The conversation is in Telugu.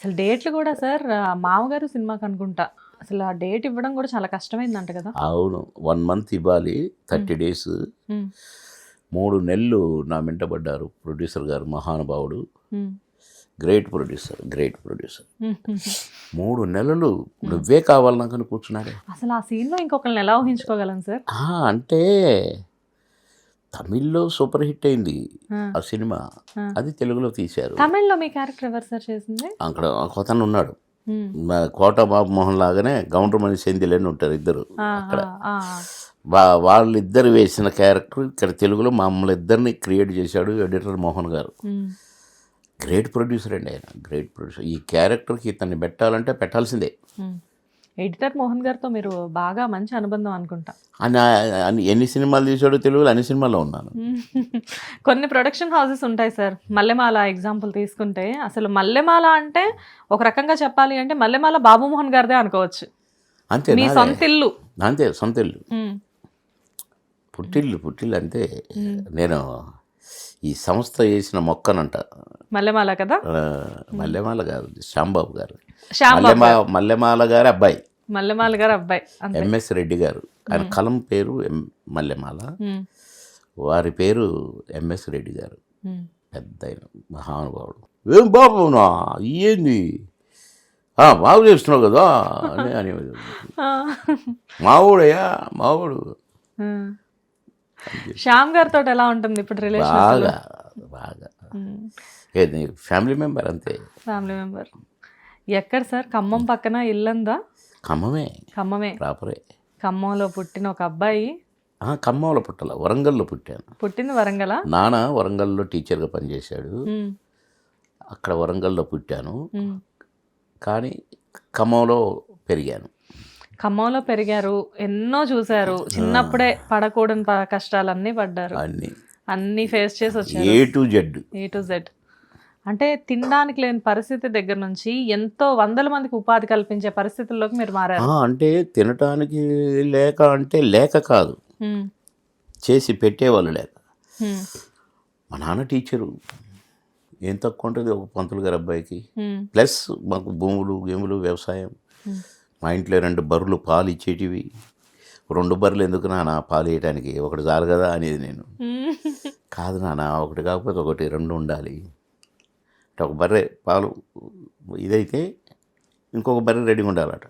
అసలు డేట్లు కూడా సార్ మామగారు సినిమాకి అనుకుంటా అసలు ఆ డేట్ ఇవ్వడం కూడా చాలా కష్టమైందంట కదా. అవును, 1 month ఇవ్వాలి, 30 days. ఉమ్, 3 నెలలు నా వెంటబడ్డారు ప్రొడ్యూసర్ గారు, మహానుభావుడు, ఉమ్, గ్రేట్ ప్రొడ్యూసర్. 3 నెలలు ఉమ్. నువ్వే కావాలి నాకని కూర్చున్నాడే. అసలు ఆ సీన్ లో ఇంకొకరిని ఎలా ఊహించుకోగలను సార్. అంటే తమిళ్లో సూపర్ హిట్ అయింది ఆ, ఆ సినిమా, ఆ. అది తెలుగులో తీశారు. తమిళ్లో మీ క్యారెక్టర్ ఎవరు సార్ చేసింది? అక్కడ ఒక అతను ఉన్నాడు, ఉమ్, మా కోట బాబు మోహన్ లాగానే గౌండ్రమణి సెంధిల్ ఉంటారు ఇద్దరు ఆ, అక్కడ. ఆ, వాళ్ళిద్దరు వేసిన క్యారెక్టర్ ఇక్కడ తెలుగులో మమ్మల్ని ఇద్దరిని క్రియేట్ చేశాడు ఎడిటర్ మోహన్ గారు. ఉమ్, గ్రేట్ ప్రొడ్యూసర్ అండి ఆయన, గ్రేట్ ప్రొడ్యూసర్. ఈ క్యారెక్టర్కి ఇతన్ని పెట్టాలంటే పెట్టాల్సిందే. ఉమ్. ఎడిటర్ మోహన్ గారితో మీరు బాగా మంచి అనుబంధం అనుకుంటా. ఆయన ఎన్ని సినిమాలు తీసాడో తెలుగులో అన్ని సినిమాల్లో ఉన్నాను. కొన్ని ప్రొడక్షన్ హౌసెస్ ఉంటాయి సార్. మల్లెమాల ఎగ్జాంపుల్ తీసుకుంటే అసలు మల్లెమాల అంటే ఒక రకంగా చెప్పాలి అంటే మల్లెమాల బాబుమోహన్ గారిదే అనుకోవచ్చు. అంతే, మీ సొంత ఇల్లు. అంతే, సొంత ఇల్లు, ఉమ్, పుట్టిల్లు అంతే. నేను ఈ సంస్థ వేసిన మొక్కనంట. మల్లెమాల కదా. మల్లెమాల గారు, శ్యాంబాబు గారు, శ్యాంబాబు మల్లెమాల గారి అబ్బాయి మల్లెమాల గారు అబ్బాయి అంతే. ఎంఎస్ రెడ్డి గారు. ఆయన కలం పేరు మల్లెమాల, ఉమ్, వారి పేరు ఎంఎస్ రెడ్డి గారు. ఉమ్. పెద్ద ఆయన మహానుభావుడు. ఏం బాబునా ఏంది బాగు చేస్తున్నావు కదా అని ఆ. మావుడయ్యా మావుడు. ఉమ్. శ్యామ్ గారితో ఎలా ఉంటుంది ఇప్పుడు రిలేషన్? బాగా బాగా ఏది ఫ్యామిలీ మెంబర్ అంతే. Family member. ఎక్కడ సార్? ఖమ్మం పక్కన ఇల్లందా? ఖమ్మమే, ఖమ్మమే. ప్రాపరే. ఖమ్మంలో పుట్టిన ఒక అబ్బాయి. ఖమ్మంలో పుట్టాల, వరంగల్లో పుట్టాను. పుట్టింది వరంగలా? నాన్న వరంగల్లో టీచర్గా పనిచేశాడు, అక్కడ వరంగల్లో పుట్టాను. కానీ ఖమ్మంలో పెరిగాను. ఖమ్మంలో పెరిగారు, ఎన్నో చూశారు. చిన్నప్పుడే పడకూడని కష్టాలన్నీ పడ్డారు, అన్నీ ఫేస్ చేసి వచ్చారు. A to Z. అంటే తినడానికి లేని పరిస్థితి దగ్గర నుంచి ఎంతో 100 మందికి ఉపాధి కల్పించే పరిస్థితుల్లోకి మీరు మారారు. అంటే తినటానికి లేక అంటే లేక కాదు, చేసి పెట్టేవాళ్ళు లేక. మా నాన్న టీచరు, ఏం తక్కువ ఉంటుంది ఒక పంతులు గారి అబ్బాయికి. ప్లస్ మాకు భూములు గేములు వ్యవసాయం. మా ఇంట్లో 2 బర్రెలు పాలు ఇచ్చేటివి. 2 బర్రెలు ఎందుకు నాన్న పాలు వేయడానికి, ఒకటి చాలు కదా అనేది నేను. కాదు నాన్న, ఒకటి కాకపోతే ఒకటి 2 ఉండాలి అంటే, ఒక బర్రె పాలు ఇదైతే ఇంకొక బర్రె రెడీగా ఉండాలట.